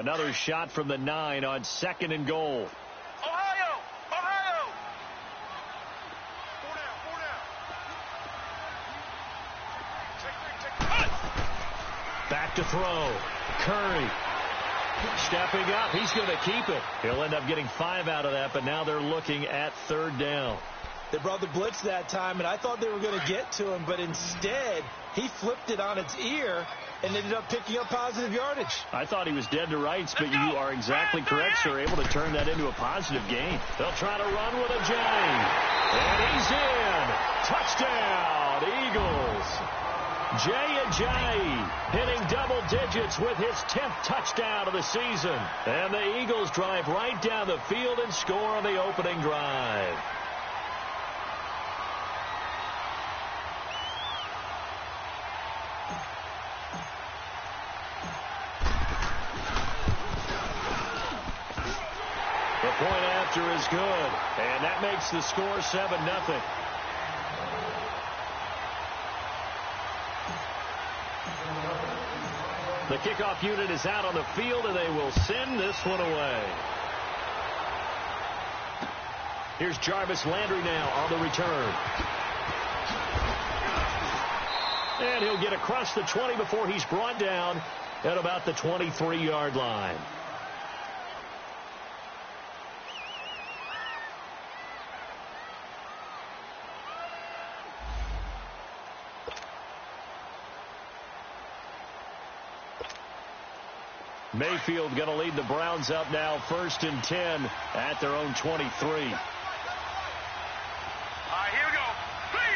Another shot from the 9 on 2nd and goal. Ohio! Ohio! 4 down. Back to throw. Curry. Stepping up. He's going to keep it. He'll end up getting 5 out of that, but now they're looking at 3rd down. They brought the blitz that time, and I thought they were going to get to him, but instead he flipped it on its ear and ended up picking up positive yardage. I thought he was dead to rights, but you are exactly correct, sir. Able to turn that into a positive gain. They'll try to run with a J. And he's in. Touchdown, Eagles. Jay Ajayi hitting double digits with his 10th touchdown of the season. And the Eagles drive right down the field and score on the opening drive. The point after is good, and that makes the score 7-0. The kickoff unit is out on the field, and they will send this one away. Here's Jarvis Landry now on the return. And he'll get across the 20 before he's brought down at about the 23-yard line. Mayfield going to lead the Browns up now, 1st and 10 at their own 23. All right, here we go. 3-19.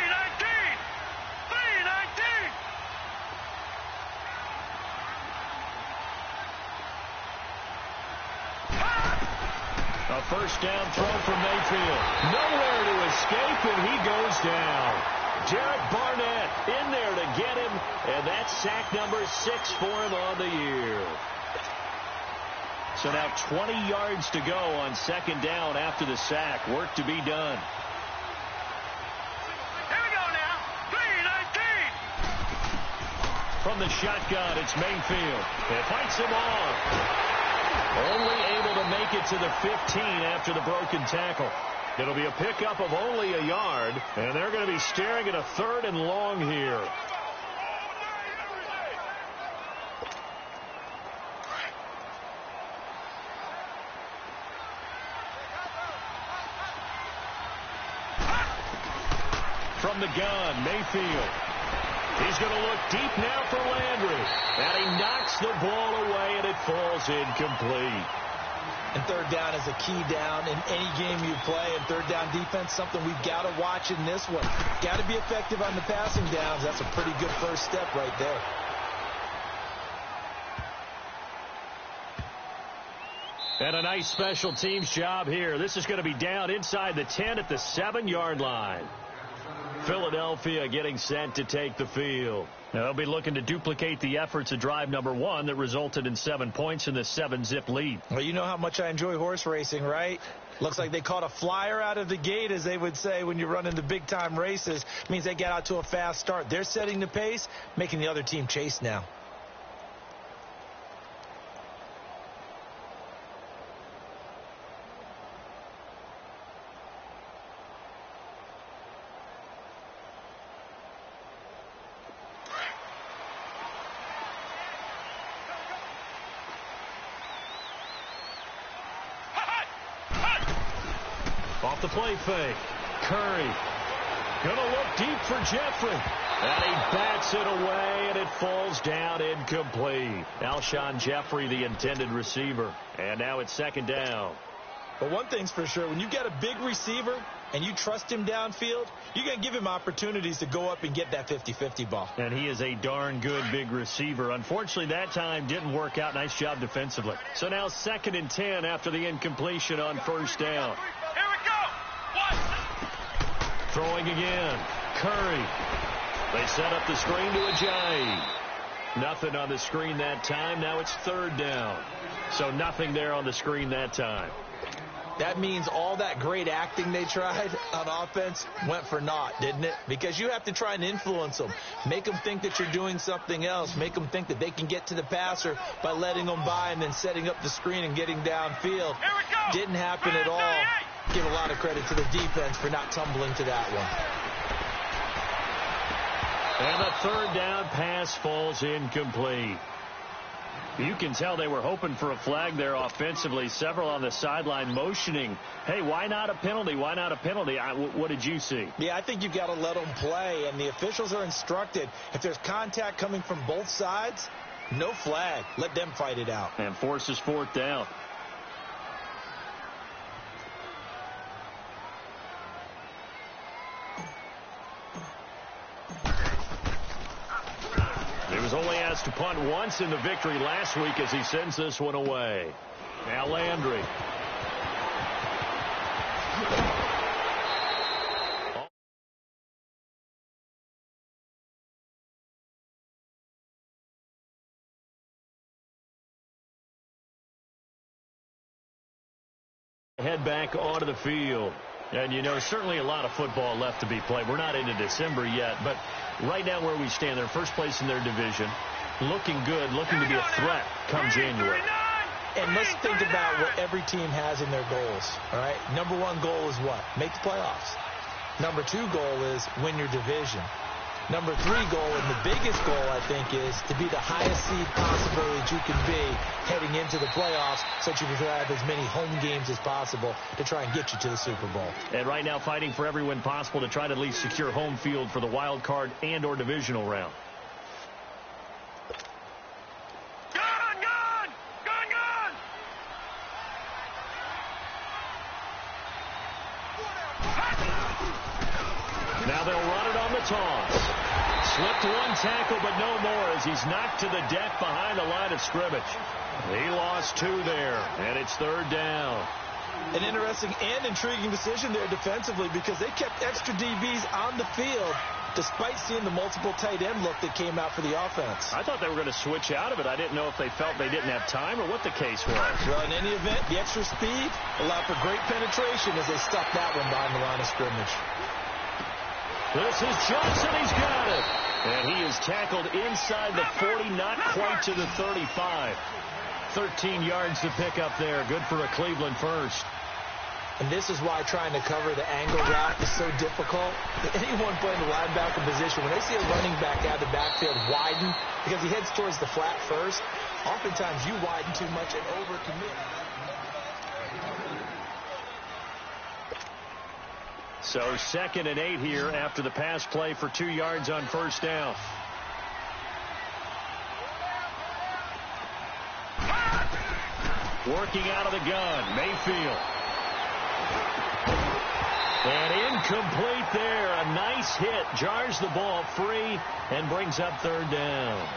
3-19. A 1st down throw from Mayfield. Nowhere to escape, and he goes down. Jarrett Barnett in there to get him, and that's sack number 6 for him on the year. So now 20 yards to go on 2nd down after the sack. Work to be done. Here we go now. 3-19. From the shotgun, it's Mayfield. It fights him off. Only able to make it to the 15 after the broken tackle. It'll be a pickup of only a yard, and they're going to be staring at a 3rd and long here. From the gun, Mayfield. He's going to look deep now for Landry. And he knocks the ball away, and it falls incomplete. And 3rd down is a key down in any game you play. And 3rd down defense, something we've got to watch in this one. Got to be effective on the passing downs. That's a pretty good first step right there. And a nice special teams job here. This is going to be down inside the 10 at the 7-yard line. Philadelphia getting set to take the field. Now they'll be looking to duplicate the efforts of drive number 1 that resulted in 7 points in the 7-zip lead. Well, you know how much I enjoy horse racing, right? Looks like they caught a flyer out of the gate, as they would say when you're running the big-time races. Means they get out to a fast start. They're setting the pace, making the other team chase now. Off the play fake. Curry. Going to look deep for Jeffrey. And he bats it away, and it falls down incomplete. Alshon Jeffrey, the intended receiver. And now it's 2nd down. But one thing's for sure, when you've got a big receiver and you trust him downfield, you're going to give him opportunities to go up and get that 50-50 ball. And he is a darn good big receiver. Unfortunately, that time didn't work out. Nice job defensively. So now 2nd and 10 after the incompletion on 1st down. Here we go. Throwing again. Curry. They set up the screen to Ajayi. Nothing on the screen that time. Now it's 3rd down. So nothing there on the screen that time. That means all that great acting they tried on offense went for naught, didn't it? Because you have to try and influence them. Make them think that you're doing something else. Make them think that they can get to the passer by letting them by and then setting up the screen and getting downfield. Didn't happen at all. Give a lot of credit to the defense for not tumbling to that one. And the third down pass falls incomplete. You can tell they were hoping for a flag there offensively. Several on the sideline motioning, hey, why not a penalty? Why not a penalty? What did you see? Yeah, I think you've got to let them play, and the officials are instructed. If there's contact coming from both sides, no flag. Let them fight it out. And forces fourth down. He was only asked to punt once in the victory last week as he sends this one away. Now Landry. Head back onto the field. And, you know, certainly a lot of football left to be played. We're not into December yet, but right now where we stand, they're first place in their division. Looking good, looking to be a threat come January. And let's think about what every team has in their goals, all right? Number one goal is what? Make the playoffs. Number two goal is win your division. Number three goal, and the biggest goal, I think, is to be the highest seed possible that you can be heading into the playoffs so that you can have as many home games as possible to try and get you to the Super Bowl. And right now fighting for every win possible to try to at least secure home field for the wild card and or divisional round. Now they'll run it on the toss. Slipped one tackle, but no more as he's knocked to the deck behind the line of scrimmage. He lost two there, and it's third down. An interesting and intriguing decision there defensively because they kept extra DBs on the field despite seeing the multiple tight end look that came out for the offense. I thought they were going to switch out of it. I didn't know if they felt they didn't have time or what the case was. Well, in any event, the extra speed allowed for great penetration as they stuck that one behind the line of scrimmage. This is Johnson. He's got it. And he is tackled inside the 40, not quite to the 35. 13 yards to pick up there. Good for a Cleveland first. And this is why trying to cover the angle route is so difficult. Anyone playing the linebacker position, when they see a running back out of the backfield widen, because he heads towards the flat first, oftentimes you widen too much and overcommit. So 2nd and 8 here after the pass play for 2 yards on first down. Working out of the gun, Mayfield. And incomplete there. A nice hit. Jars the ball free and brings up third down.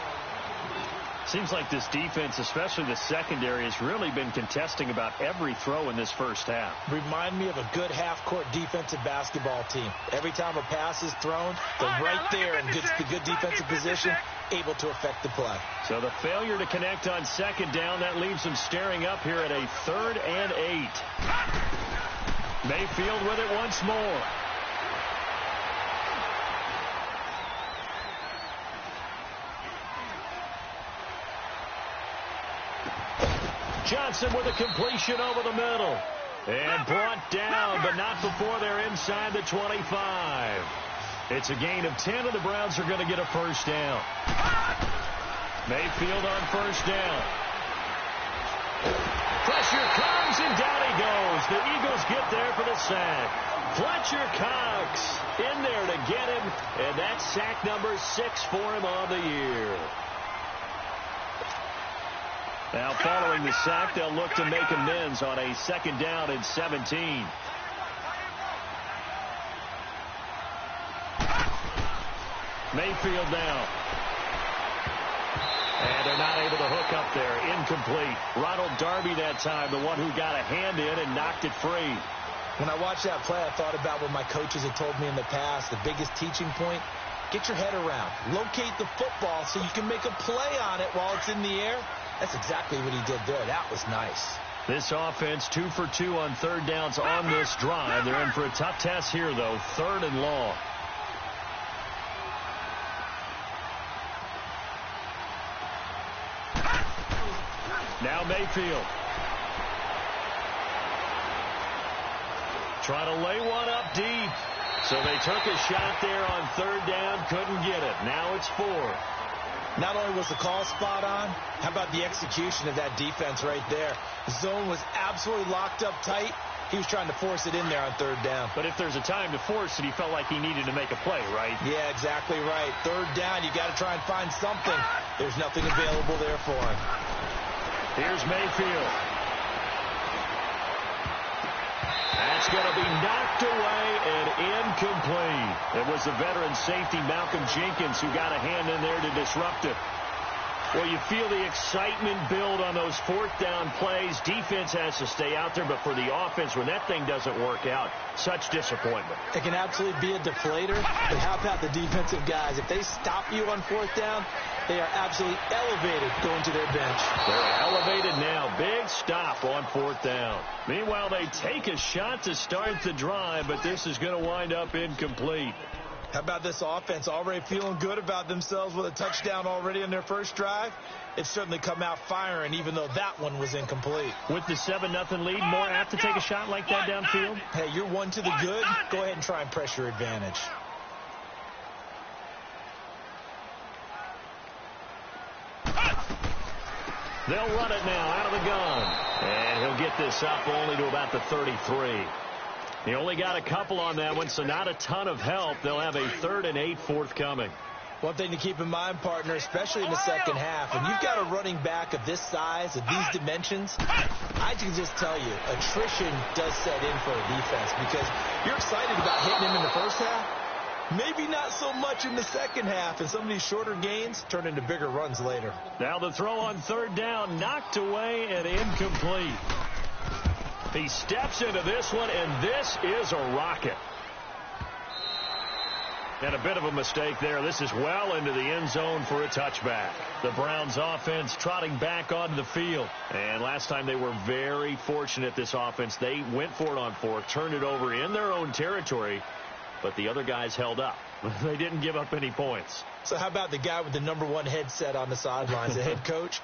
Seems like this defense, especially the secondary, has really been contesting about every throw in this first half. Remind me of a good half-court defensive basketball team. Every time a pass is thrown, they're right there and gets the good defensive position, able to affect the play. So the failure to connect on second down, that leaves them staring up here at a 3rd and 8. Mayfield with it once more. Johnson with a completion over the middle. And brought down, but not before they're inside the 25. It's a gain of 10, and the Browns are going to get a first down. Mayfield on first down. Pressure comes, and down he goes. The Eagles get there for the sack. Fletcher Cox in there to get him, and that's sack number 6 for him on the year. Now following the sack, they'll look to make amends on a 2nd down and 17. Mayfield now. And they're not able to hook up there. Incomplete. Ronald Darby that time, the one who got a hand in and knocked it free. When I watched that play, I thought about what my coaches had told me in the past. The biggest teaching point, get your head around. Locate the football so you can make a play on it while it's in the air. That's exactly what he did there. That was nice. This offense 2 for 2 on third downs on this drive. They're in for a tough test here, though. 3rd and long. Now Mayfield. Trying to lay one up deep. So they took a shot there on 3rd down. Couldn't get it. Now it's 4. Not only was the call spot on, how about the execution of that defense right there? The zone was absolutely locked up tight. He was trying to force it in there on 3rd down. But if there's a time to force it, he felt like he needed to make a play, right? Yeah, exactly right. 3rd down, you got to try and find something. There's nothing available there for him. Here's Mayfield. That's going to be knocked away and incomplete. It was the veteran safety Malcolm Jenkins who got a hand in there to disrupt it. Well, you feel the excitement build on those 4th down plays. Defense has to stay out there, but for the offense, when that thing doesn't work out, such disappointment. It can absolutely be a deflator, but how about the defensive guys? If they stop you on 4th down, they are absolutely elevated going to their bench. They're elevated now. Big stop on 4th down. Meanwhile, they take a shot to start the drive, but this is going to wind up incomplete. How about this offense already feeling good about themselves with a touchdown already in their first drive? It's certainly come out firing, even though that one was incomplete. With the 7-0 lead, more apt to take a shot like that downfield? Hey, you're 1 to the good. Go ahead and try and press your advantage. They'll run it now out of the gun. And he'll get this up only to about the 33. He only got a couple on that one, so not a ton of help. They'll have a 3rd and 8 forthcoming. One thing to keep in mind, partner, especially in the second half, when you've got a running back of this size, of these dimensions, I can just tell you, attrition does set in for a defense because you're excited about hitting him in the first half. Maybe not so much in the second half, and some of these shorter gains turn into bigger runs later. Now the throw on 3rd down, knocked away and incomplete. He steps into this one, and this is a rocket. And a bit of a mistake there. This is well into the end zone for a touchback. The Browns offense trotting back onto the field. And last time they were very fortunate, this offense. They went for it on 4th, turned it over in their own territory, but the other guys held up. They didn't give up any points. So how about the guy with the #1 headset on the sidelines, the head coach?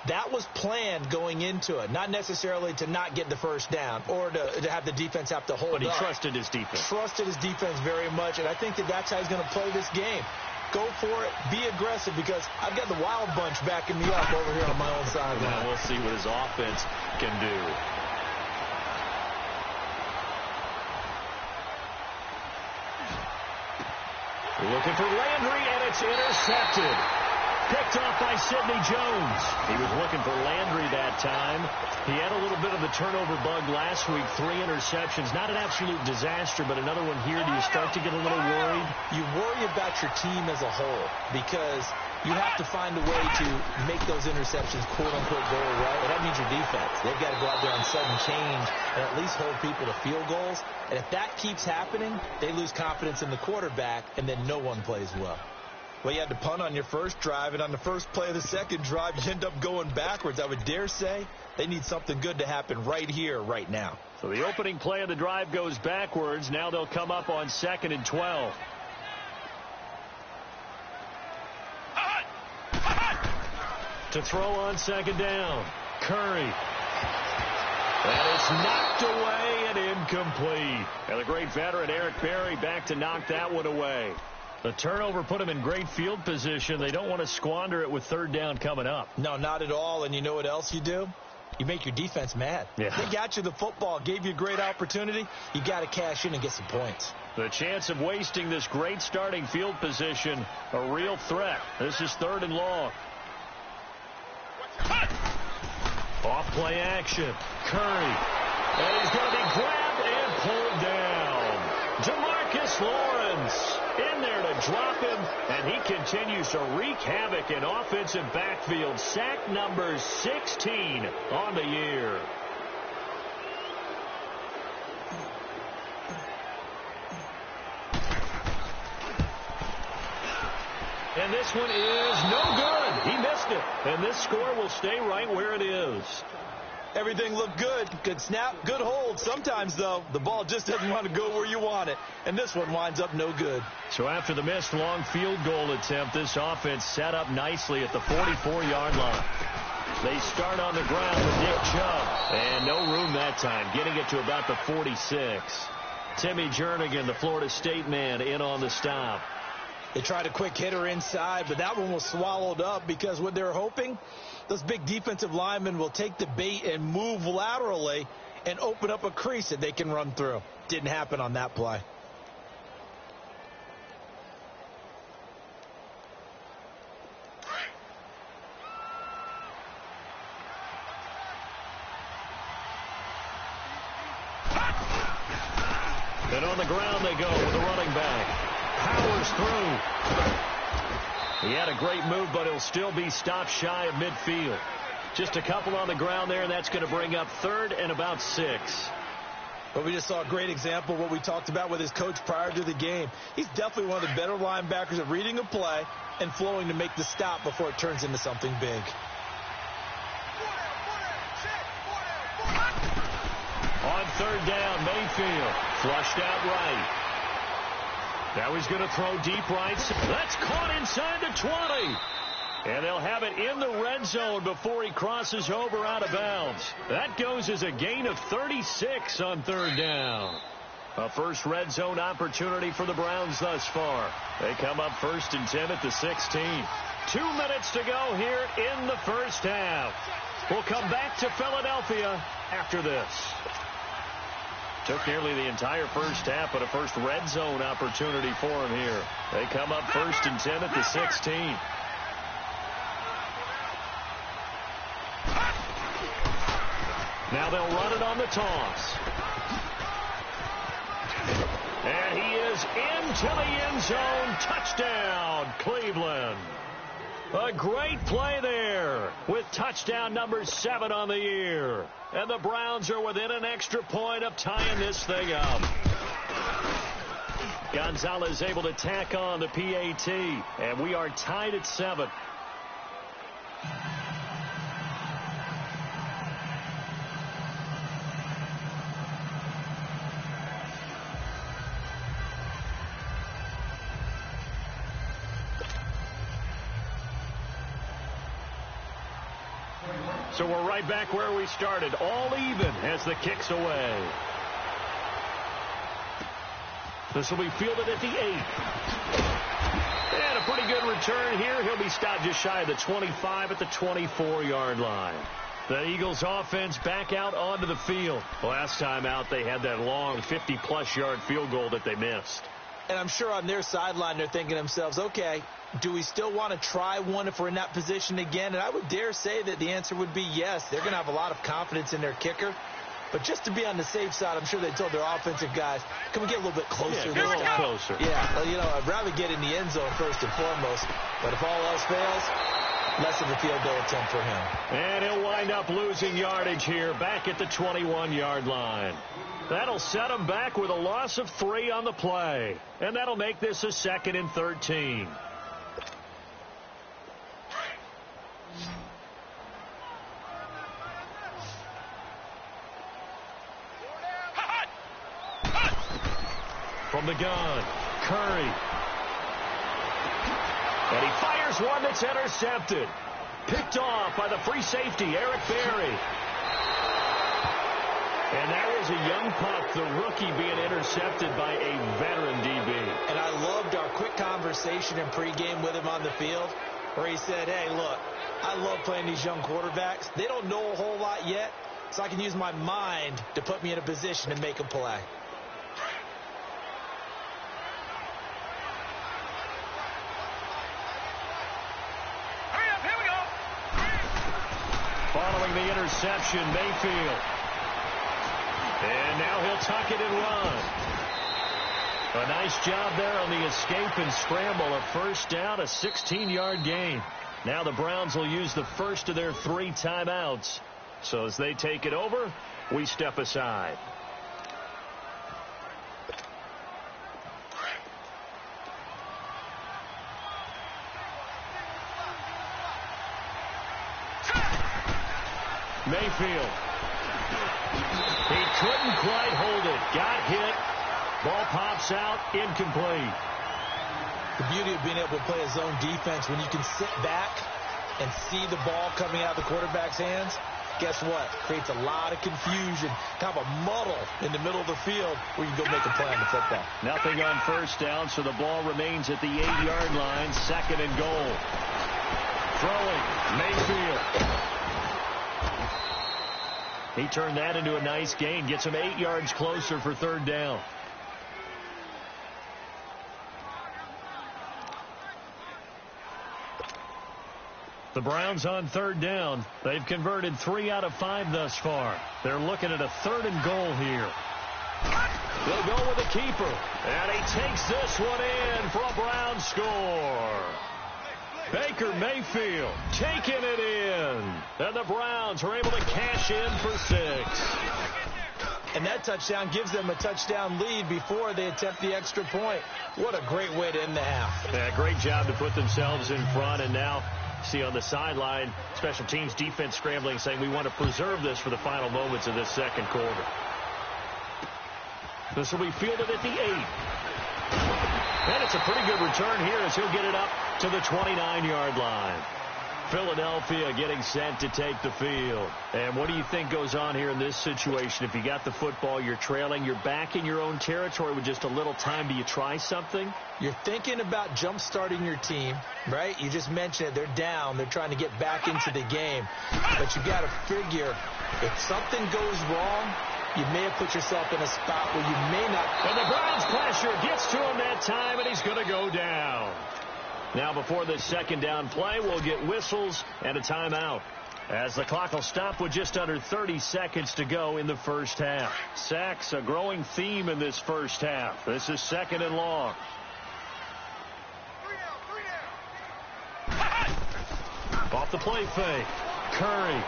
That was planned going into it, not necessarily to not get the first down or to have the defense have to hold up. But he trusted his defense. Trusted his defense very much, and I think that's how he's going to play this game. Go for it, be aggressive, because I've got the wild bunch backing me up over here on my own sideline. Now we'll see what his offense can do. Looking for Landry, and it's intercepted. Picked off by Sidney Jones. He was looking for Landry that time. He had a little bit of the turnover bug last week. 3 interceptions. Not an absolute disaster, but another one here. Do you start to get a little worried? You worry about your team as a whole because you have to find a way to make those interceptions quote-unquote go away. And that means your defense. They've got to go out there on sudden change and at least hold people to field goals. And if that keeps happening, they lose confidence in the quarterback, and then no one plays well. Well, you had to punt on your first drive, and on the first play of the second drive, you end up going backwards. I would dare say they need something good to happen right here, right now. So the opening play of the drive goes backwards. Now they'll come up on 2nd and 12. To throw on 2nd down, Curry. That is knocked away and incomplete. And the great veteran Eric Berry back to knock that one away. The turnover put them in great field position. They don't want to squander it with 3rd down coming up. No, not at all. And you know what else you do? You make your defense mad. Yeah. They got you the football, gave you a great opportunity. You got to cash in and get some points. The chance of wasting this great starting field position, a real threat. This is 3rd and long. Off play action. Curry. And he's going to be grabbed and pulled down. DeMarcus Lawrence in there to drop him, and he continues to wreak havoc in offensive backfield. Sack number 16 on the year. And this one is no good. He missed it. And this score will stay right where it is. Everything looked good. Good snap, good hold. Sometimes, though, the ball just doesn't want to go where you want it. And this one winds up no good. So after the missed long field goal attempt, this offense set up nicely at the 44-yard line. They start on the ground with Nick Chubb. And no room that time, getting it to about the 46. Timmy Jernigan, the Florida State man, in on the stop. They tried a quick hitter inside, but that one was swallowed up because what they're hoping, those big defensive linemen will take the bait and move laterally and open up a crease that they can run through. Didn't happen on that play. And on the ground they go with a running back. Powers through. He had a great move, but he'll still be stopped shy of midfield. Just a couple on the ground there, and that's going to bring up 3rd and about 6. But we just saw a great example of what we talked about with his coach prior to the game. He's definitely one of the better linebackers at reading a play and flowing to make the stop before it turns into something big. On 3rd down, Mayfield flushed out right. Now he's going to throw deep right. That's caught inside the 20. And they'll have it in the red zone before he crosses over out of bounds. That goes as a gain of 36 on 3rd down. A first red zone opportunity for the Browns thus far. They come up 1st and 10 at the 16. 2 minutes to go here in the first half. We'll come back to Philadelphia after this. Took nearly the entire first half, but a first red zone opportunity for him here. They come up 1st and 10 at the 16. Now they'll run it on the toss. And he is into the end zone. Touchdown, Cleveland. A great play there with touchdown number 7 on the year. And the Browns are within an extra point of tying this thing up. Gonzalez able to tack on the PAT, and we are tied at 7. So we're right back where we started, all even as the kick's away. This will be fielded at the 8. And a pretty good return here. He'll be stopped just shy of the 25 at the 24-yard line. The Eagles offense back out onto the field. Last time out, they had that long 50-plus yard field goal that they missed. And I'm sure on their sideline, they're thinking to themselves, okay, do we still want to try one if we're in that position again? And I would dare say that the answer would be yes. They're going to have a lot of confidence in their kicker. But just to be on the safe side, I'm sure they told their offensive guys, can we get a little bit closer this time? Closer. Yeah, well, you know, I'd rather get in the end zone first and foremost. But if all else fails, less of a field goal attempt for him. And he'll wind up losing yardage here back at the 21-yard line. That'll set him back with a loss of 3 on the play. And that'll make this a 2nd and 13. From the gun, Curry. And he fires one that's intercepted. Picked off by the free safety, Eric Berry. And that was a young puck, the rookie being intercepted by a veteran DB. And I loved our quick conversation in pregame with him on the field where he said, hey, look, I love playing these young quarterbacks. They don't know a whole lot yet, so I can use my mind to put me in a position to make a play. Following the interception, Mayfield. And now he'll tuck it and run. A nice job there on the escape and scramble. A first down, a 16-yard gain. Now the Browns will use the first of their 3 timeouts. So as they take it over, we step aside. Mayfield He couldn't quite hold it. Got hit. Ball pops out. Incomplete. The beauty of being able to play a zone defense when you can sit back and see the ball coming out of the quarterback's hands, guess what? Creates a lot of confusion, kind of a muddle in the middle of the field where you can go make a play on the football. Nothing on first down, so the ball remains at the 8-yard line, 2nd and goal. Throwing, Mayfield. He turned that into a nice gain, gets him 8 yards closer for 3rd down. The Browns on 3rd down. They've converted 3 out of 5 thus far. They're looking at a 3rd and goal here. They'll go with the keeper. And he takes this one in for a Browns score. Baker Mayfield taking it in. And the Browns are able to cash in for 6. And that touchdown gives them a touchdown lead before they attempt the extra point. What a great way to end the half. Yeah, great job to put themselves in front, and now see on the sideline, special teams defense scrambling, saying we want to preserve this for the final moments of this 2nd quarter. This will be fielded at the 8. And it's a pretty good return here as he'll get it up to the 29-yard line. Philadelphia getting set to take the field. And what do you think goes on here in this situation? If you got the football, you're trailing, you're back in your own territory with just a little time. Do you try something? You're thinking about jump-starting your team, right? You just mentioned it. They're down. They're trying to get back into the game. But you got to figure if something goes wrong, you may have put yourself in a spot where you may not. And the Browns pressure gets to him that time, and he's going to go down. Now, before this 2nd down play, we'll get whistles and a timeout, as the clock will stop with just under 30 seconds to go in the first half. Sacks, a growing theme in this first half. This is 2nd and long. Off the play fake. Curry.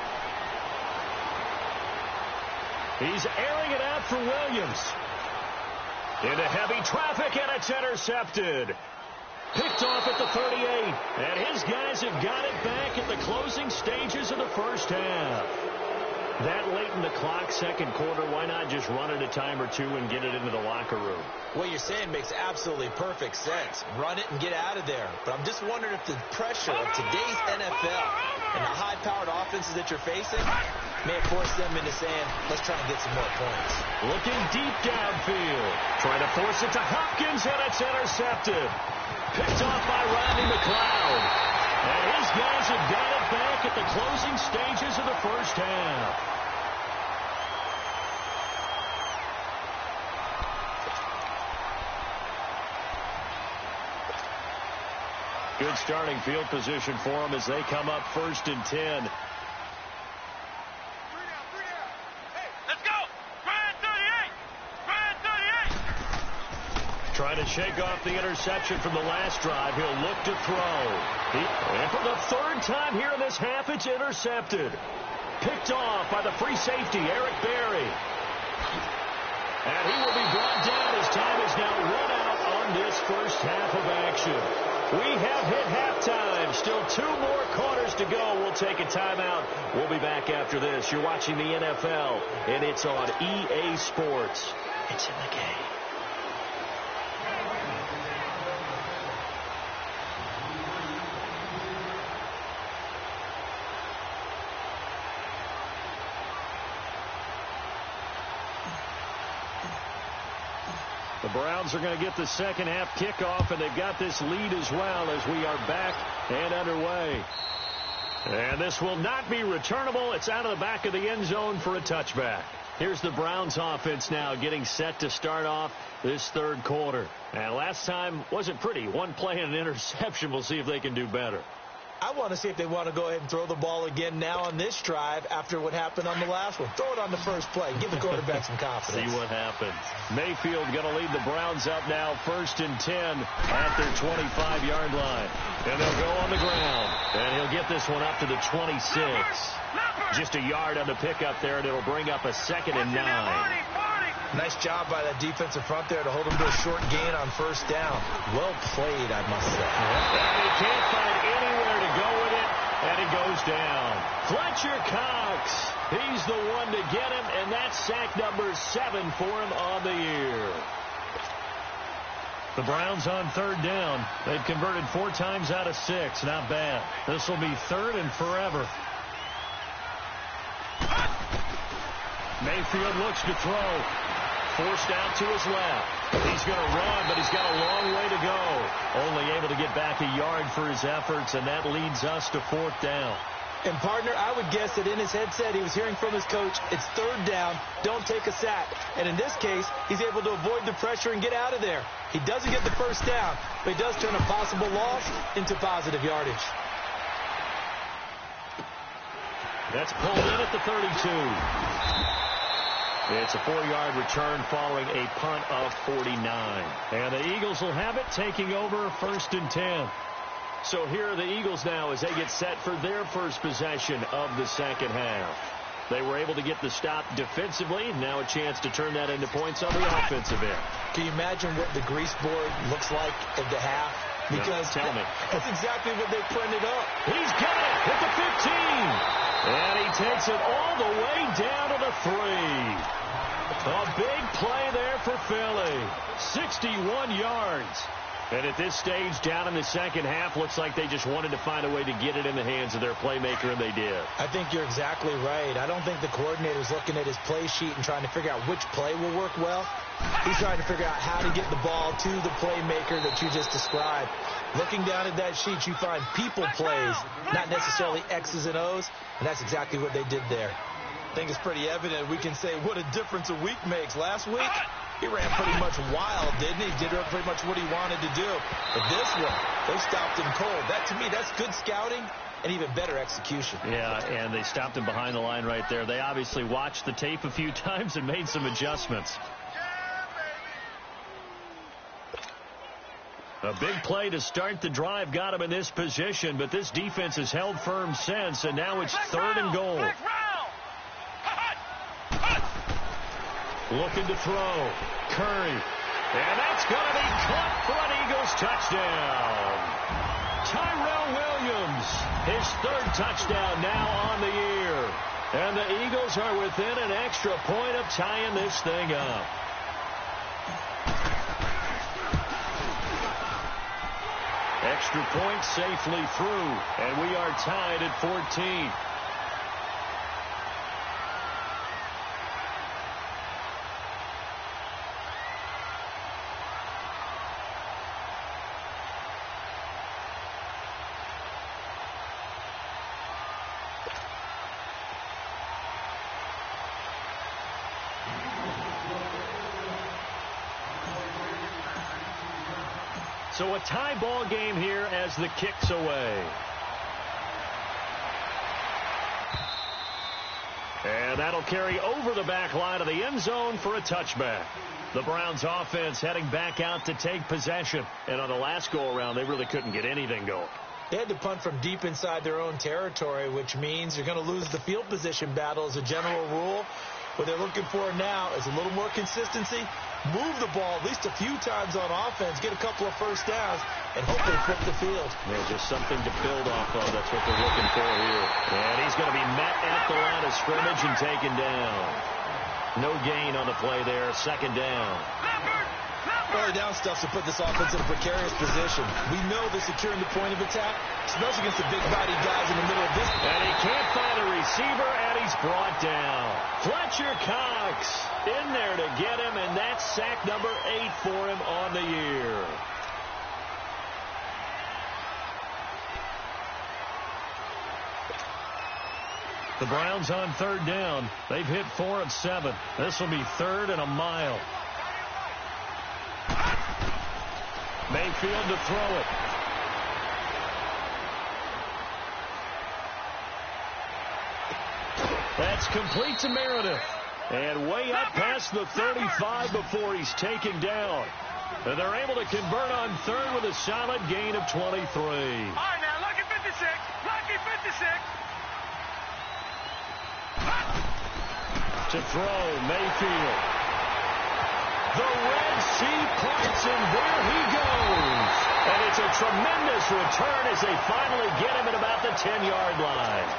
He's airing it out for Williams. Into heavy traffic, and it's intercepted. Picked off at the 38, and his guys have got it back at the closing stages of the first half. That late in the clock, 2nd quarter, why not just run it a time or two and get it into the locker room? What you're saying makes absolutely perfect sense. Run it and get out of there. But I'm just wondering if the pressure of today's NFL and the high-powered offenses that you're facing may have forced them into saying, let's try and get some more points. Looking deep downfield. Trying to force it to Hopkins, and it's intercepted. Picked off by Rodney McLeod. And his guys have got it back at the closing stages of the first half. Good starting field position for them as they come up 1st and 10. Trying to shake off the interception from the last drive. He'll look to throw. And for the 3rd time here in this half, it's intercepted. Picked off by the free safety, Eric Berry. And he will be brought down as time is now run out on this first half of action. We have hit halftime. Still 2 more quarters to go. We'll take a timeout. We'll be back after this. You're watching the NFL, and it's on EA Sports. It's in the game. The Browns are going to get the 2nd half kickoff, and they've got this lead as well as we are back and underway. And this will not be returnable. It's out of the back of the end zone for a touchback. Here's the Browns offense now getting set to start off this 3rd quarter. And last time wasn't pretty. 1 play and an interception. We'll see if they can do better. I want to see if they want to go ahead and throw the ball again now on this drive after what happened on the last one. Throw it on the first play. Give the quarterback some confidence. See what happens. Mayfield going to lead the Browns up now 1st and 10 at their 25-yard line. And they'll go on the ground. And he'll get this one up to the 26. Just a yard on the pickup there, and it'll bring up a 2nd and 9. Nice job by that defensive front there to hold him to a short gain on 1st down. Well played, I must say. And he can't find anywhere to go with it. And he goes down. Fletcher Cox. He's the one to get him, and that's sack number 7 for him on the year. The Browns on 3rd down. They've converted 4 times out of 6. Not bad. This will be 3rd and forever. Mayfield looks to throw. Forced out to his left. He's going to run, but he's got a long way to go. Only able to get back a yard for his efforts, and that leads us to 4th down. And, partner, I would guess that in his headset he was hearing from his coach, it's 3rd down, don't take a sack. And in this case, he's able to avoid the pressure and get out of there. He doesn't get the 1st down, but he does turn a possible loss into positive yardage. That's pulled in at the 32. It's a 4-yard return following a punt of 49. And the Eagles will have it, taking over 1st and 10. So here are the Eagles now as they get set for their first possession of the second half. They were able to get the stop defensively. Now a chance to turn that into points on the offensive end. Can you imagine what the grease board looks like at the half? Because no, tell me. That's exactly what they printed up. He's got it at the 15. And he takes it all the way down to the 3. A big play there for Philly. 61 yards. And at this stage, down in the second half, looks like they just wanted to find a way to get it in the hands of their playmaker, and they did. I think you're exactly right. I don't think the coordinator's looking at his play sheet and trying to figure out which play will work well. He's trying to figure out how to get the ball to the playmaker that you just described. Looking down at that sheet, you find people plays, not necessarily X's and O's, and that's exactly what they did there. I think it's pretty evident. We can say what a difference a week makes. Last week, he ran pretty much wild, didn't he? Did pretty much what he wanted to do. But this one, they stopped him cold. That, to me, that's good scouting and even better execution. Yeah, and they stopped him behind the line right there. They obviously watched the tape a few times and made some adjustments. A big play to start the drive got him in this position, but this defense has held firm since, and now it's 3rd and goal. Looking to throw. Curry. And that's going to be caught for an Eagles touchdown. Tyrell Williams, his 3rd touchdown now on the year. And the Eagles are within an extra point of tying this thing up. Extra point safely through, and we are tied at 14. So a tie ball game here as the kick's away. And that'll carry over the back line of the end zone for a touchback. The Browns offense heading back out to take possession. And on the last go-around, they really couldn't get anything going. They had to punt from deep inside their own territory, which means you're going to lose the field position battle as a general rule. What they're looking for now is a little more consistency, move the ball at least a few times on offense, get a couple of first downs, and hopefully flip the field. Yeah, just something to build off of. That's what they're looking for here. And he's going to be met at the line of scrimmage and taken down. No gain on the play there. 2nd down. Early down stuff to put this offense in a precarious position. We know they're securing the point of attack, especially against the big-bodied guys in the middle of this. And he can't find a receiver, and he's brought down. Fletcher Cox in there to get him, and that's sack number 8 for him on the year. The Browns on 3rd down. They've hit 4 of 7. This will be 3rd and a mile. Mayfield to throw it. That's complete to Meredith. And way up past the 35 before he's taken down. And they're able to convert on 3rd with a solid gain of 23. All right, now, lucky 56. Lucky 56. To throw, Mayfield. The Red Sea parts, and there he goes. And it's a tremendous return as they finally get him at about the 10-yard line.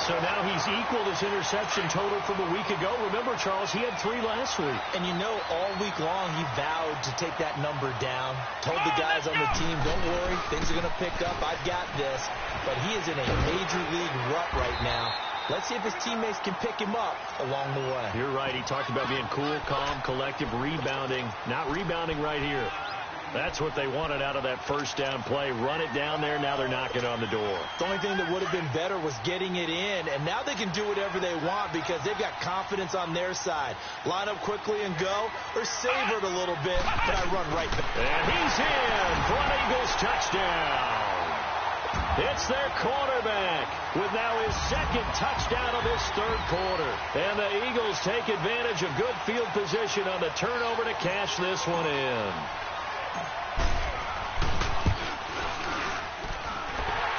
So now he's equaled his interception total from a week ago. Remember, Charles, he had 3 last week. And you know, all week long he vowed to take that number down. Told the guys on the team, don't worry, things are going to pick up. I've got this. But he is in a major league rut right now. Let's see if his teammates can pick him up along the way. You're right. He talked about being cool, calm, collective, rebounding. Not rebounding right here. That's what they wanted out of that first down play. Run it down there. Now they're knocking on the door. The only thing that would have been better was getting it in. And now they can do whatever they want because they've got confidence on their side. Line up quickly and go, or savor it a little bit, but I run right back. And he's in for an Eagles touchdown. It's their quarterback with now his second touchdown of this third quarter. And the Eagles take advantage of good field position on the turnover to cash this one in.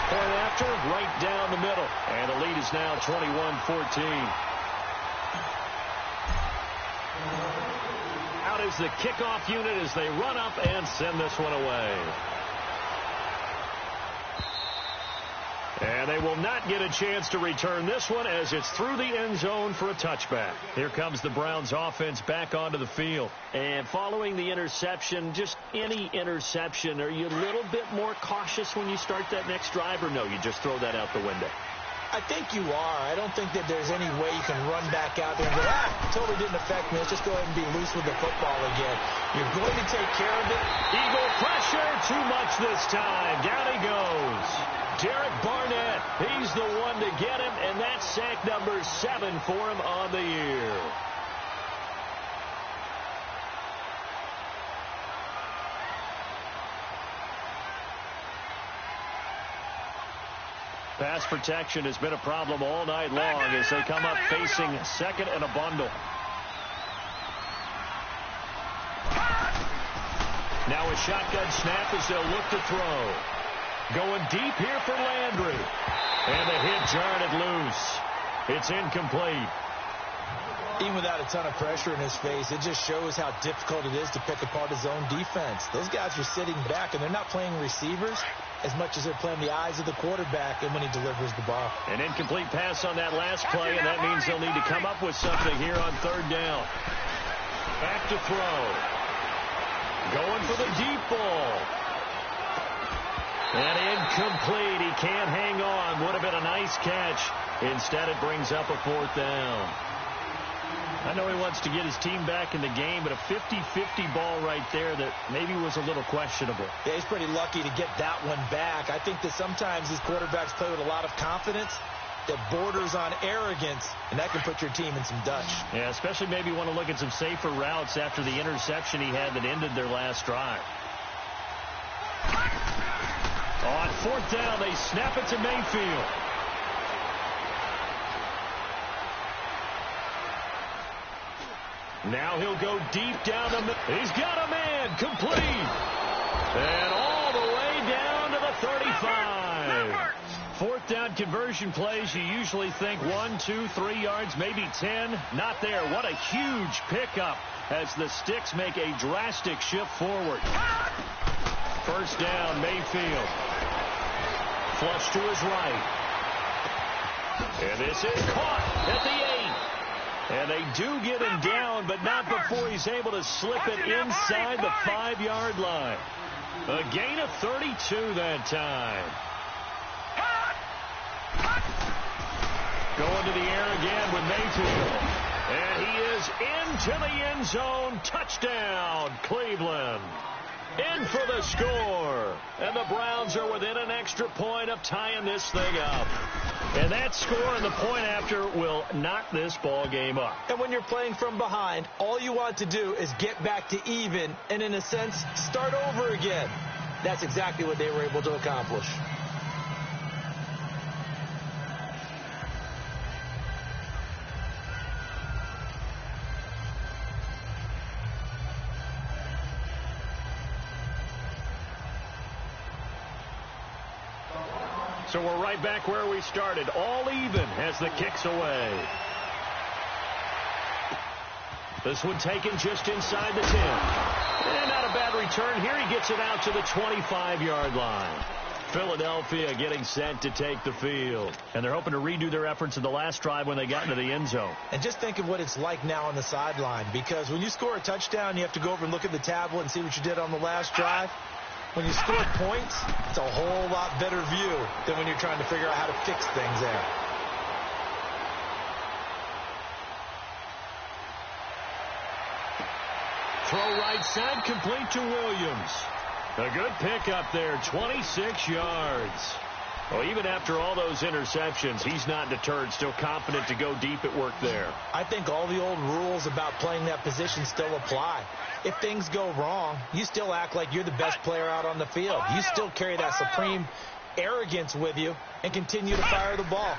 Point after, right down the middle. And the lead is now 21-14. Out is the kickoff unit as they run up and send this one away. And they will not get a chance to return this one as it's through the end zone for a touchback. Here comes the Browns offense back onto the field. And following the interception, just any interception, are you a little bit more cautious when you start that next drive, or no, you just throw that out the window? I think you are. I don't think that there's any way you can run back out there and go, totally didn't affect me. Let's just go ahead and be loose with the football again. You're going to take care of it. Eagle pressure, too much this time. Down he goes. Derek Barnett, he's the one to get him, and that's sack number 7 for him on the year. Pass protection has been a problem all night long as they come up facing second and a bundle. Now a shotgun snap as they'll look to throw. Going deep here for Landry. And the hit jarred it loose. It's incomplete. Even without a ton of pressure in his face, it just shows how difficult it is to pick apart his own defense. Those guys are sitting back, and they're not playing receivers as much as they're playing the eyes of the quarterback and when he delivers the ball. An incomplete pass on that last play, and that means they'll need to come up with something here on third down. Back to throw. Going for the deep ball. And incomplete. He can't hang on. Would have been a nice catch. Instead, it brings up a fourth down. I know he wants to get his team back in the game, but a 50-50 ball right there that maybe was a little questionable. Yeah, he's pretty lucky to get that one back. I think that sometimes these quarterbacks play with a lot of confidence that borders on arrogance, and that can put your team in some Dutch. Yeah, especially maybe want to look at some safer routes after the interception he had that ended their last drive. On fourth down, they snap it to Mayfield. Now he'll go deep down the middle. He's got a man, complete. And all the way down to the 35. Fourth down conversion plays, you usually think 1, 2, 3 yards, maybe 10. Not there. What a huge pickup as the Sticks make a drastic shift forward. First down, Mayfield. Flush to his right. And this is caught at the 8. And they do get him down, but not before he's able to slip it inside the 5-yard line. A gain of 32 that time. Going to the air again with Mayfield. And he is into the end zone. Touchdown, Cleveland. In for the score. And the Browns are within an extra point of tying this thing up. And that score and the point after will knock this ball game up. And when you're playing from behind, all you want to do is get back to even and, in a sense, start over again. That's exactly what they were able to accomplish. So we're right back where we started, all even as the kick's away. This one taken just inside the 10. And not a bad return here. He gets it out to the 25-yard line. Philadelphia getting set to take the field. And they're hoping to redo their efforts in the last drive when they got into the end zone. And just think of what it's like now on the sideline, because when you score a touchdown, you have to go over and look at the tablet and see what you did on the last drive. When you score points, it's a whole lot better view than when you're trying to figure out how to fix things there. Throw right side, complete to Williams. A good pickup there, 26 yards. Well, even after all those interceptions, he's not deterred, still confident to go deep at work there. I think all the old rules about playing that position still apply. If things go wrong, you still act like you're the best player out on the field. You still carry that supreme arrogance with you and continue to fire the ball.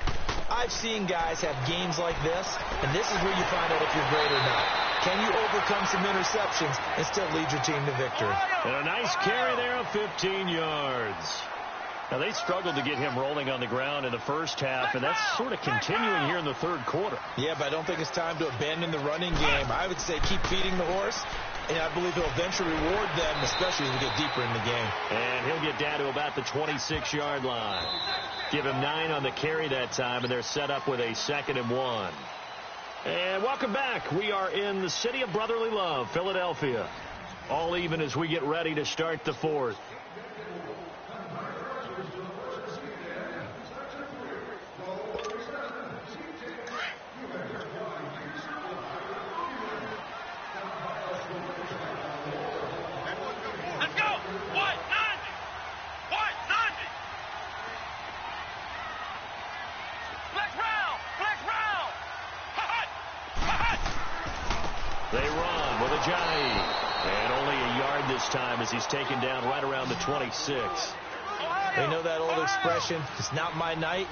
I've seen guys have games like this, and this is where you find out if you're great or not. Can you overcome some interceptions and still lead your team to victory? And a nice carry there of 15 yards. Now, they struggled to get him rolling on the ground in the first half, and that's sort of continuing here in the third quarter. Yeah, but I don't think it's time to abandon the running game. I would say keep feeding the horse, and I believe he'll eventually reward them, especially as we get deeper in the game. And he'll get down to about the 26-yard line. Give him 9 on the carry that time, and they're set up with a 2nd and 1. And welcome back. We are in the city of brotherly love, Philadelphia. All even as we get ready to start the fourth. And only a yard this time as he's taken down right around the 26. They know that old expression, it's not my night.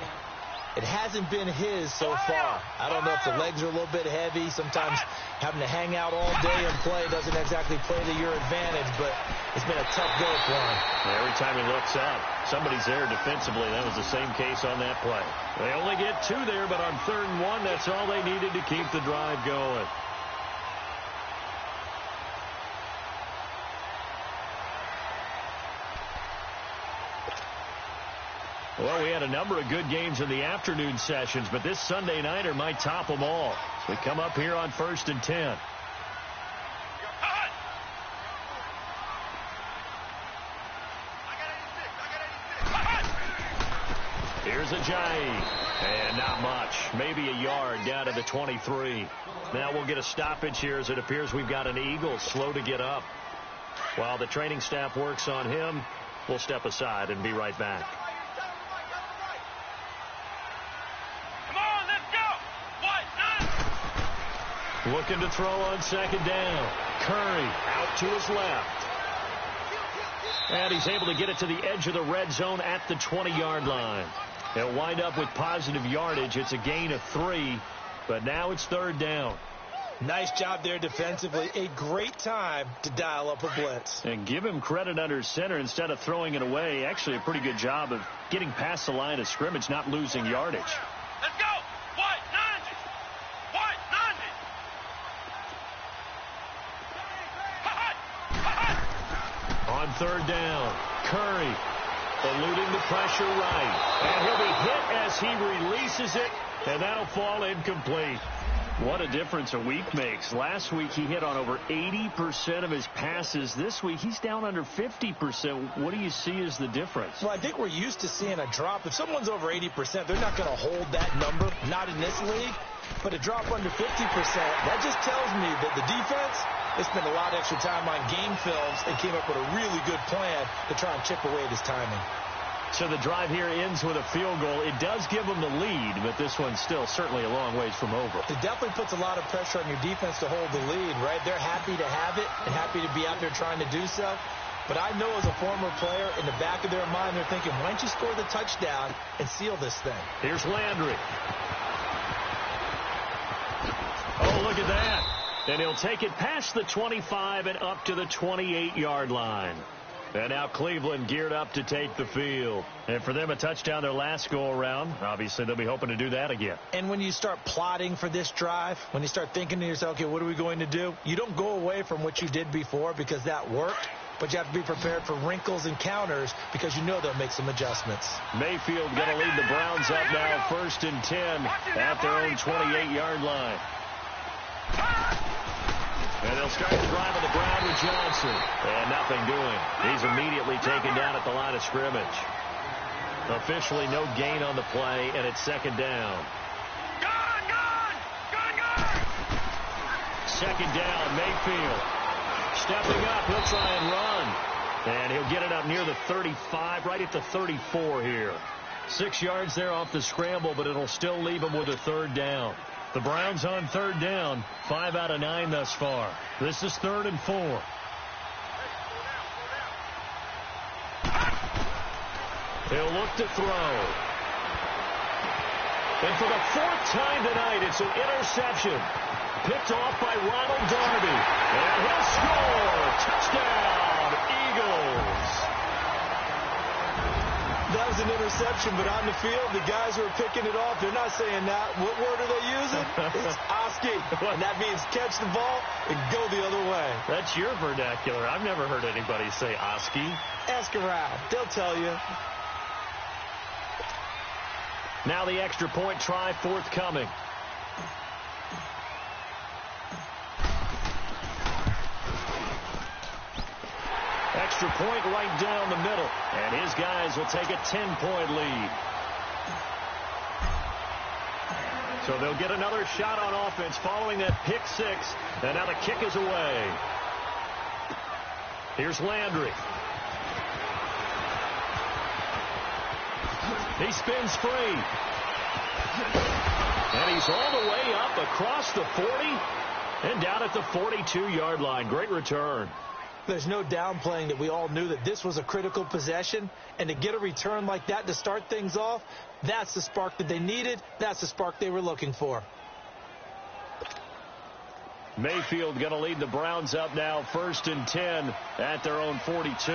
It hasn't been his so far. I don't know if the legs are a little bit heavy. Sometimes having to hang out all day and play doesn't exactly play to your advantage, but it's been a tough go for him. Every time he looks up, somebody's there defensively. That was the same case on that play. They only get 2 there, but on 3rd and 1, that's all they needed to keep the drive going. Well, we had a number of good games in the afternoon sessions, but this Sunday nighter might top them all. So we come up here on 1st and 10. Here's Ajayi. And not much. Maybe a yard down to the 23. Now we'll get a stoppage here as it appears we've got an Eagle slow to get up. While the training staff works on him, we'll step aside and be right back. Looking to throw on 2nd down. Curry out to his left. And he's able to get it to the edge of the red zone at the 20-yard line. He'll wind up with positive yardage. It's a gain of 3, but now it's 3rd down. Nice job there defensively. A great time to dial up a blitz. And give him credit under center instead of throwing it away. Actually a pretty good job of getting past the line of scrimmage, not losing yardage. Let's go! White 90! White 90! On 3rd down, Curry eluding the pressure right. And he'll be hit as he releases it, and that'll fall incomplete. What a difference a week makes. Last week he hit on over 80% of his passes. This week he's down under 50%. What do you see as the difference? Well, I think we're used to seeing a drop. If someone's over 80%, they're not going to hold that number, not in this league. But a drop under 50%, that just tells me that the defense, they spent a lot of extra time on game films and came up with a really good plan to try and chip away at his timing. So the drive here ends with a field goal. It does give them the lead, but this one's still certainly a long ways from over. It definitely puts a lot of pressure on your defense to hold the lead, right? They're happy to have it and happy to be out there trying to do so. But I know as a former player, in the back of their mind, they're thinking, why don't you score the touchdown and seal this thing? Here's Landry. Oh, look at that. And he'll take it past the 25 and up to the 28-yard line. And now Cleveland geared up to take the field. And for them, a touchdown their last go-around. Obviously, they'll be hoping to do that again. And when you start plotting for this drive, when you start thinking to yourself, okay, what are we going to do? You don't go away from what you did before because that worked. But you have to be prepared for wrinkles and counters because you know they'll make some adjustments. Mayfield going to lead the Browns up now 1st and 10 at their own 28-yard line. And they'll start the drive on the ground with Johnson. And nothing doing. He's immediately taken down at the line of scrimmage. Officially no gain on the play, and it's 2nd down. Second down, Mayfield. Stepping up, he'll try and run. And he'll get it up near the 35, right at the 34 here. 6 yards there off the scramble, but it'll still leave him with a 3rd down. The Browns on 3rd down, 5 out of 9 thus far. This is 3rd and 4. He'll look to throw. And for the 4th time tonight, it's an interception. Picked off by Ronald Darby. And he'll score. Touchdown, Eagles. That was an interception, but on the field, the guys who are picking it off, they're not saying that. What word are they using? It's Oski. And that means catch the ball and go the other way. That's your vernacular. I've never heard anybody say Oski. Ask around. They'll tell you. Now the extra point try forthcoming. Extra point right down the middle. And his guys will take a 10-point lead. So they'll get another shot on offense following that pick 6. And now the kick is away. Here's Landry. He spins free. And he's all the way up across the 40 and down at the 42-yard line. Great return. There's no downplaying that we all knew that this was a critical possession, and to get a return like that to start things off, that's the spark that they needed. That's the spark they were looking for. Mayfield going to lead the Browns up now 1st and 10 at their own 42.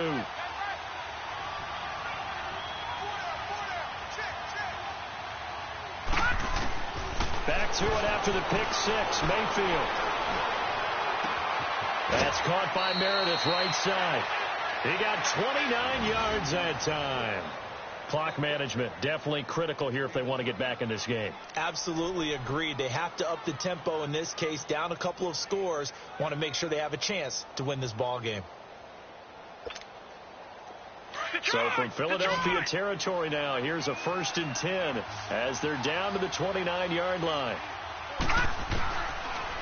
Back to it after the pick 6, Mayfield. That's caught by Meredith right side. He got 29 yards that time. Clock management definitely critical here if they want to get back in this game. Absolutely agreed. They have to up the tempo in this case, down a couple of scores. Want to make sure they have a chance to win this ball game. So from Philadelphia territory now, here's a 1st and 10 as they're down to the 29-yard line.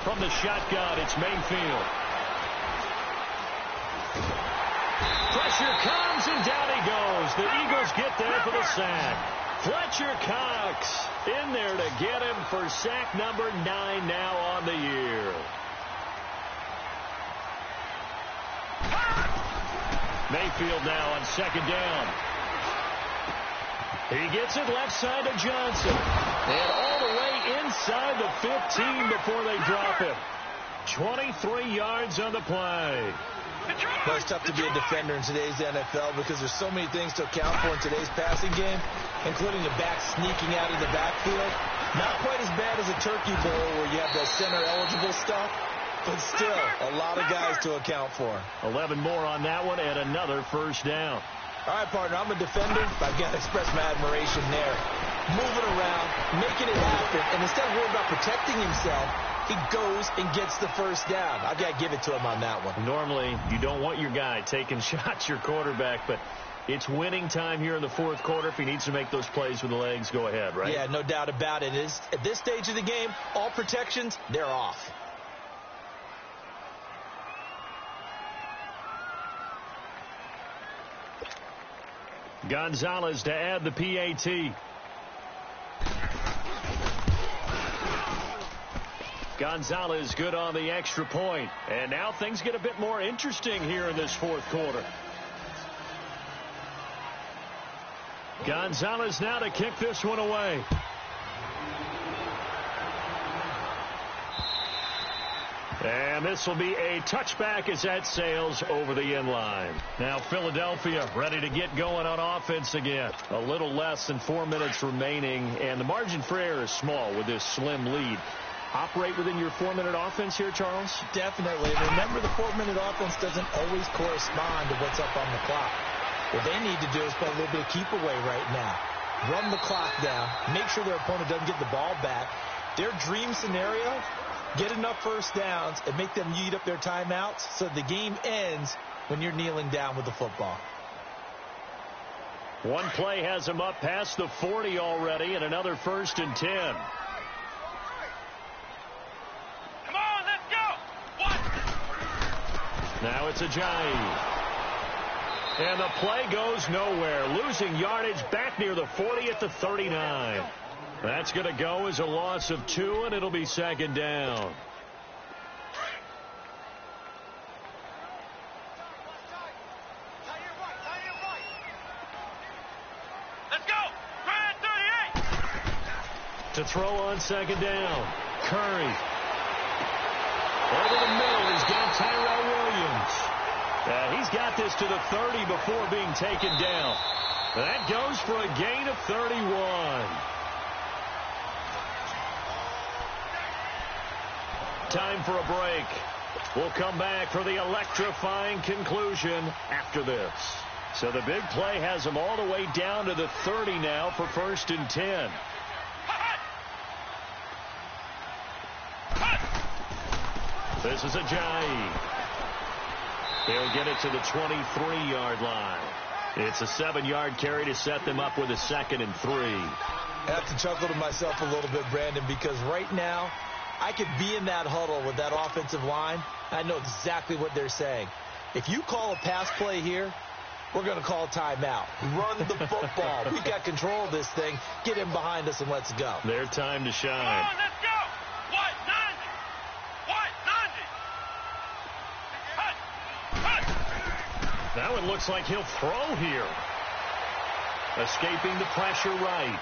From the shotgun, it's Mayfield. Pressure comes, and down he goes. The Eagles get there for the sack. Fletcher Cox in there to get him for sack number 9 now on the year. Mayfield now on 2nd down. He gets it left side to Johnson. And all the way inside the 15 before they drop him. 23 yards on the play. Well, it's tough to be a defender in today's NFL because there's so many things to account for in today's passing game, including the back sneaking out of the backfield. Not quite as bad as a turkey bowl where you have that center-eligible stuff, but still a lot of guys to account for. 11 more on that one and another 1st down. All right, partner, I'm a defender, but I've got to express my admiration there. Moving around, making it happen, and instead of worrying about protecting himself, he goes and gets the 1st down. I've got to give it to him on that one. Normally, you don't want your guy taking shots, your quarterback, but it's winning time here in the 4th quarter. If he needs to make those plays with the legs, go ahead, right? Yeah, no doubt about it. At this stage of the game, all protections, they're off. Gonzalez to add the PAT. Gonzalez good on the extra point. And now things get a bit more interesting here in this 4th quarter. Gonzalez now to kick this one away. And this will be a touchback as that sails over the end line. Now Philadelphia ready to get going on offense again. A little less than 4 minutes remaining, and the margin for error is small with this slim lead. Operate within your 4-minute offense here, Charles? Definitely. Remember, the 4-minute offense doesn't always correspond to what's up on the clock. What they need to do is play a little bit of keep away right now. Run the clock down. Make sure their opponent doesn't get the ball back. Their dream scenario, get enough first downs and make them eat up their timeouts so the game ends when you're kneeling down with the football. One play has him up past the 40 already, and another 1st and 10. Come on, let's go. What? Now it's Ajayi. And the play goes nowhere. Losing yardage back near the 40 at the 39. That's going to go as a loss of 2, and it'll be 2nd down. Let's go. Right at 38. To throw on 2nd down. Curry. Over the middle, he's got Tyrell Williams. He's got this to the 30 before being taken down. That goes for a gain of 31. Time for a break. We'll come back for the electrifying conclusion after this. So the big play has them all the way down to the 30 now for 1st and 10. This is Ajayi. He'll get it to the 23-yard line. It's a 7-yard carry to set them up with a 2nd and 3. I have to chuckle to myself a little bit, Brandon, because right now I could be in that huddle with that offensive line. I know exactly what they're saying. If you call a pass play here, we're going to call a timeout. Run the football. We got control of this thing. Get him behind us and let's go. Their time to shine. Come on, let's go. What? 90. What? 90. Now it looks like he'll throw here. Escaping the pressure right.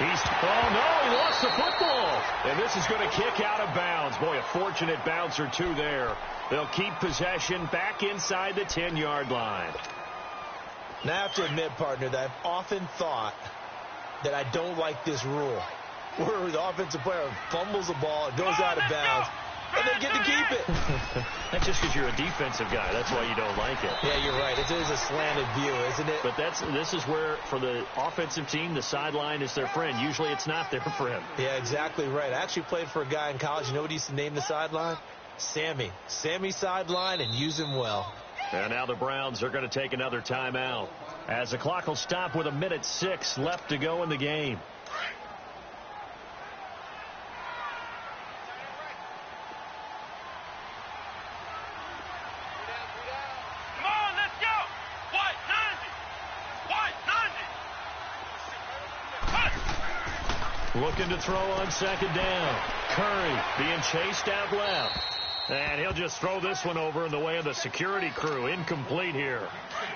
Oh, no, he lost the football. And this is going to kick out of bounds. Boy, a fortunate bounce or two there. They'll keep possession back inside the 10-yard line. Now, I have to admit, partner, that I've often thought that I don't like this rule, where the offensive player fumbles the ball, it goes out of bounds, and they get to keep it. That's just because you're a defensive guy. That's why you don't like it. Yeah, you're right. It is a slanted view, isn't it? But this is where, for the offensive team, the sideline is their friend. Usually it's not their friend. Yeah, exactly right. I actually played for a guy in college. You know what he used to name the sideline? Sammy. Sammy sideline, and use him well. And now the Browns are going to take another timeout, as the clock will stop with 1:06 left to go in the game. Looking to throw on 2nd down. Curry being chased out left. And he'll just throw this one over in the way of the security crew. Incomplete here.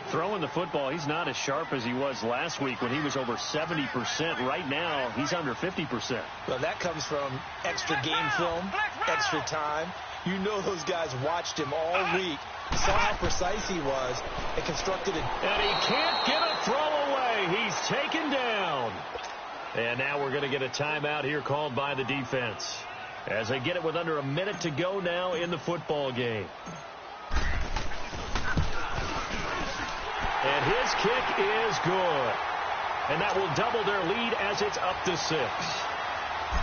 Throwing the football, he's not as sharp as he was last week when he was over 70%. Right now, he's under 50%. Well, that comes from extra game film, extra time. You know those guys watched him all week, saw how precise he was, and constructed it. And he can't get a throw away. He's taken down. And now we're going to get a timeout here called by the defense, as they get it with under a minute to go now in the football game. And his kick is good. And that will double their lead as it's up to 6.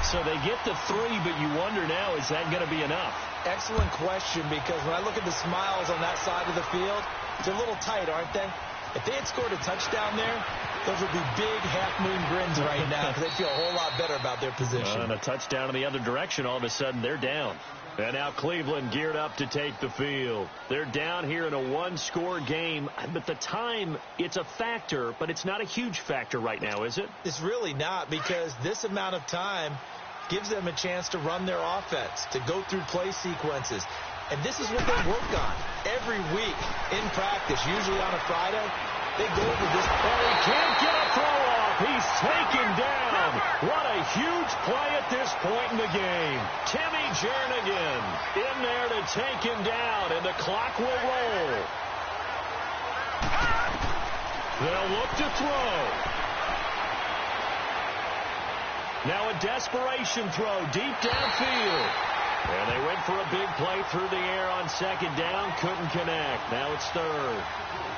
So they get to 3, but you wonder now, is that going to be enough? Excellent question, because when I look at the smiles on that side of the field, they're a little tight, aren't they? If they had scored a touchdown there, those would be big half-moon grins right now, because they feel a whole lot better about their position. And a touchdown in the other direction, all of a sudden they're down. And now Cleveland geared up to take the field. They're down here in a one-score game, but the time, it's a factor, but it's not a huge factor right now, is it? It's really not, because this amount of time gives them a chance to run their offense, to go through play sequences. And this is what they work on every week in practice, usually on a Friday. They go over this. Oh, he can't get a throw off. He's taken down. What a huge play at this point in the game. Timmy Jernigan in there to take him down, and the clock will roll. They'll look to throw. Now a desperation throw deep downfield. And they went for a big play through the air on second down. Couldn't connect. Now it's third.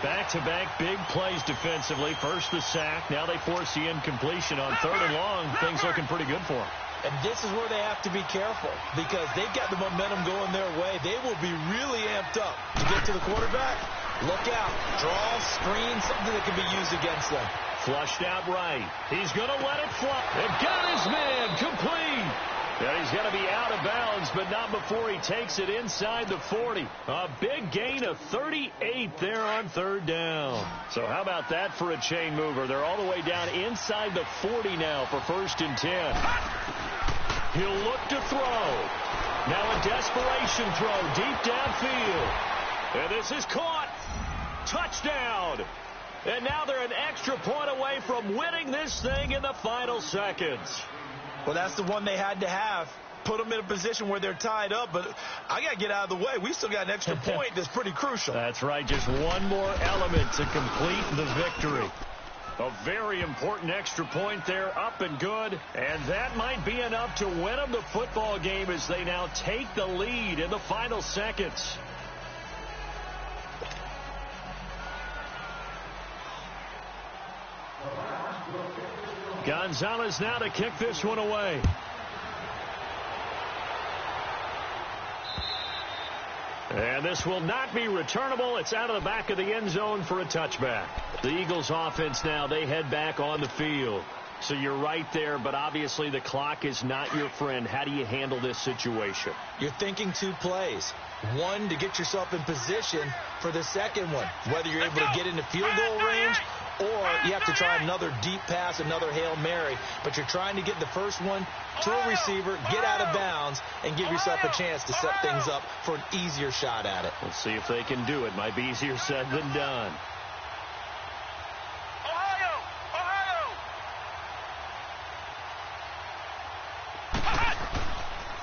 Back-to-back big plays defensively. First the sack. Now they force the incompletion on third and long. Things looking pretty good for them. And this is where they have to be careful because they've got the momentum going their way. They will be really amped up to get to the quarterback. Look out. Draw, screen, something that can be used against them. Flushed out right. He's going to let it fly. They've got his man complete. And he's going to be out of bounds, but not before he takes it inside the 40. A big gain of 38 there on third down. So how about that for a chain mover? They're all the way down inside the 40 now for 1st and 10. He'll look to throw. Now a desperation throw deep downfield. And this is caught. Touchdown. And now they're an extra point away from winning this thing in the final seconds. Well, that's the one they had to have. Put them in a position where they're tied up, but I got to get out of the way. We still got an extra point that's pretty crucial. That's right. Just one more element to complete the victory. A very important extra point there, up and good. And that might be enough to win them the football game as they now take the lead in the final seconds. Gonzalez now to kick this one away. And this will not be returnable. It's out of the back of the end zone for a touchback. The Eagles offense now, they head back on the field. So you're right there, but obviously the clock is not your friend. How do you handle this situation? You're thinking 2 plays. One, to get yourself in position for the second one, whether you're able to get into field goal range or you have to try another deep pass, another Hail Mary. But you're trying to get the first one to a receiver, get out of bounds, and give yourself a chance to set things up for an easier shot at it. We'll see if they can do it. Might be easier said than done.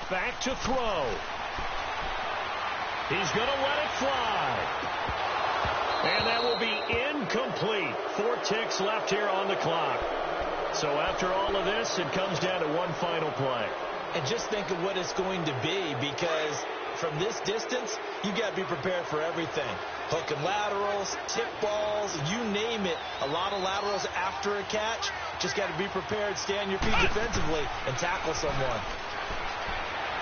Back to throw. He's going to let it fly. And that will be incomplete. 4 ticks left here on the clock. So after all of this, it comes down to one final play. And just think of what it's going to be, because from this distance, you got to be prepared for everything. Hook and laterals, tip balls, you name it. A lot of laterals after a catch. Just got to be prepared, stay on your feet defensively, and tackle someone.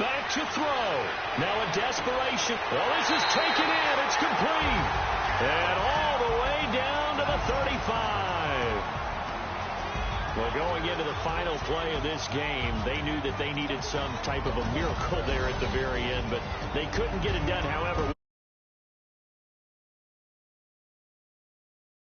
Back to throw. Now a desperation. Well, this is taken in. It's complete. And all the way down to the 35. Well, going into the final play of this game, they knew that they needed some type of a miracle there at the very end, but they couldn't get it done. However,